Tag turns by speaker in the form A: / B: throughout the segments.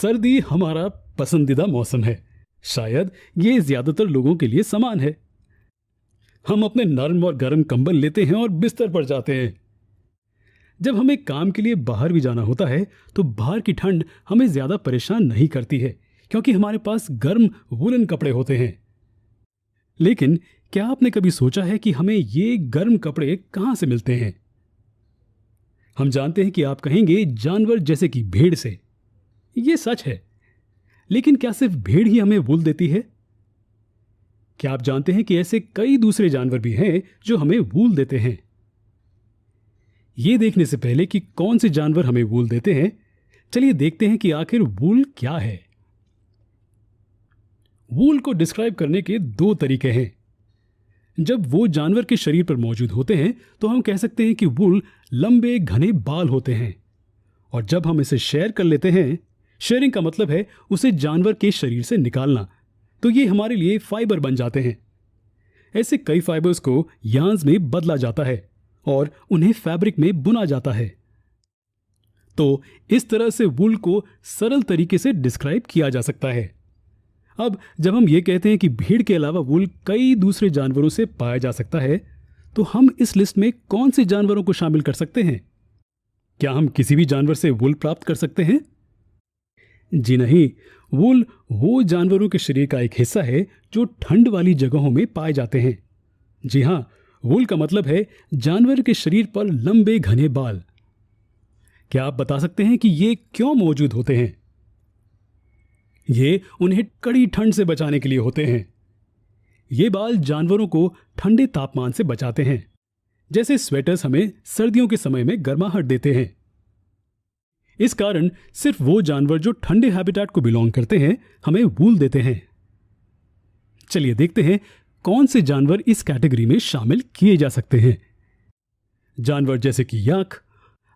A: सर्दी हमारा पसंदीदा मौसम है। शायद ये ज्यादातर लोगों के लिए समान है। हम अपने नर्म और गर्म कंबल लेते हैं और बिस्तर पर जाते हैं। जब हमें काम के लिए बाहर भी जाना होता है तो बाहर की ठंड हमें ज्यादा परेशान नहीं करती है, क्योंकि हमारे पास गर्म वूलन कपड़े होते हैं। लेकिन क्या आपने कभी सोचा है कि हमें ये गर्म कपड़े कहां से मिलते हैं? हम जानते हैं कि आप कहेंगे जानवर जैसे कि भेड़ से। ये सच है, लेकिन क्या सिर्फ भेड़ ही हमें वूल देती है? क्या आप जानते हैं कि ऐसे कई दूसरे जानवर भी हैं जो हमें वूल देते हैं? ये देखने से पहले कि कौन से जानवर हमें वूल देते हैं, चलिए देखते हैं कि आखिर वूल क्या है। वूल को डिस्क्राइब करने के दो तरीके हैं। जब वो जानवर के शरीर पर मौजूद होते हैं तो हम कह सकते हैं कि वूल लंबे घने बाल होते हैं, और जब हम इसे शेयर कर लेते हैं, शेयरिंग का मतलब है उसे जानवर के शरीर से निकालना, तो ये हमारे लिए फाइबर बन जाते हैं। ऐसे कई फाइबर्स को यार्न्स में बदला जाता है और उन्हें फैब्रिक में बुना जाता है। तो इस तरह से वूल को सरल तरीके से डिस्क्राइब किया जा सकता है। अब जब हम ये कहते हैं कि भेड़ के अलावा वूल कई दूसरे जानवरों से पाया जा सकता है, तो हम इस लिस्ट में कौन से जानवरों को शामिल कर सकते हैं? क्या हम किसी भी जानवर से वूल प्राप्त कर सकते हैं? जी नहीं, वूल वो जानवरों के शरीर का एक हिस्सा है जो ठंड वाली जगहों में पाए जाते हैं। जी हां, वूल का मतलब है जानवर के शरीर पर लंबे घने बाल। क्या आप बता सकते हैं कि ये क्यों मौजूद होते हैं? ये उन्हें कड़ी ठंड से बचाने के लिए होते हैं। ये बाल जानवरों को ठंडे तापमान से बचाते हैं, जैसे स्वेटर्स हमें सर्दियों के समय में गर्माहट देते हैं। इस कारण सिर्फ वो जानवर जो ठंडे हैबिटेट को बिलोंग करते हैं हमें वूल देते हैं। चलिए देखते हैं कौन से जानवर इस कैटेगरी में शामिल किए जा सकते हैं। जानवर जैसे कि याक,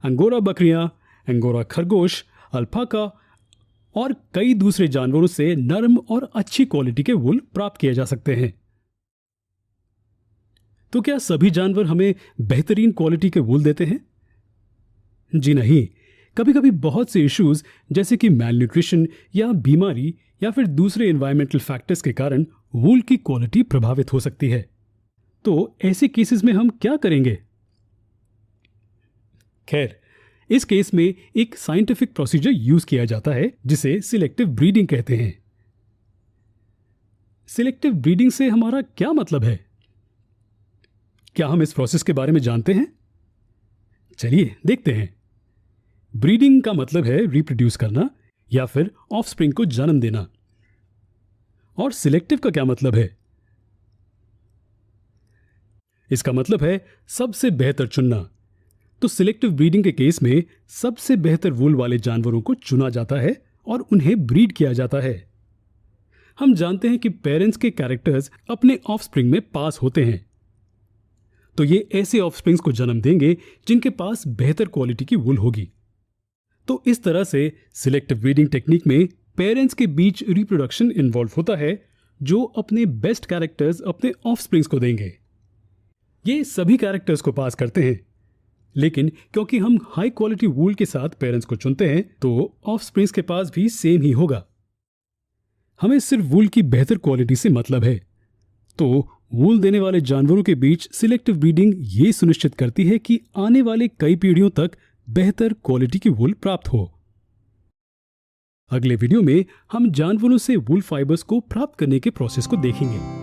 A: अंगोरा बकरियां, अंगोरा खरगोश, अल्पाका और कई दूसरे जानवरों से नरम और अच्छी क्वालिटी के वूल प्राप्त किए जा सकते हैं। तो क्या सभी जानवर हमें बेहतरीन क्वालिटी के वूल देते हैं? जी नहीं, कभी कभी बहुत से इश्यूज जैसे कि मैल न्यूट्रिशन या बीमारी या फिर दूसरे एनवायरमेंटल फैक्टर्स के कारण वूल की क्वालिटी प्रभावित हो सकती है। तो ऐसे केसेस में हम क्या करेंगे? खैर, इस केस में एक साइंटिफिक प्रोसीजर यूज किया जाता है जिसे सिलेक्टिव ब्रीडिंग कहते हैं। सिलेक्टिव ब्रीडिंग से हमारा क्या मतलब है? क्या हम इस प्रोसेस के बारे में जानते हैं? चलिए देखते हैं। ब्रीडिंग का मतलब है रिप्रोड्यूस करना या फिर ऑफस्प्रिंग को जन्म देना। और सिलेक्टिव का क्या मतलब है? इसका मतलब है सबसे बेहतर चुनना। तो सिलेक्टिव ब्रीडिंग के केस में सबसे बेहतर वूल वाले जानवरों को चुना जाता है और उन्हें ब्रीड किया जाता है। हम जानते हैं कि पेरेंट्स के कैरेक्टर्स अपने ऑफस्प्रिंग में पास होते हैं, तो ये ऐसे ऑफस्प्रिंग्स को जन्म देंगे जिनके पास बेहतर क्वालिटी की वूल होगी। तो इस तरह से सिलेक्टिव ब्रीडिंग टेक्निक में पेरेंट्स के बीच रिप्रोडक्शन इन्वॉल्व होता है, जो अपने बेस्ट कैरेक्टर्स अपने ऑफस्प्रिंग्स को देंगे। ये सभी कैरेक्टर्स को पास करते हैं, लेकिन क्योंकि हम हाई क्वालिटी वूल के साथ पेरेंट्स को चुनते हैं तो ऑफस्प्रिंग्स के पास भी सेम ही होगा। हमें सिर्फ वूल की बेहतर क्वालिटी से मतलब है। तो वूल देने वाले जानवरों के बीच सिलेक्टिव ब्रीडिंग ये सुनिश्चित करती है कि आने वाले कई पीढ़ियों तक बेहतर क्वालिटी की वूल प्राप्त हो। अगले वीडियो में हम जानवरों से वूल फाइबर्स को प्राप्त करने के प्रोसेस को देखेंगे।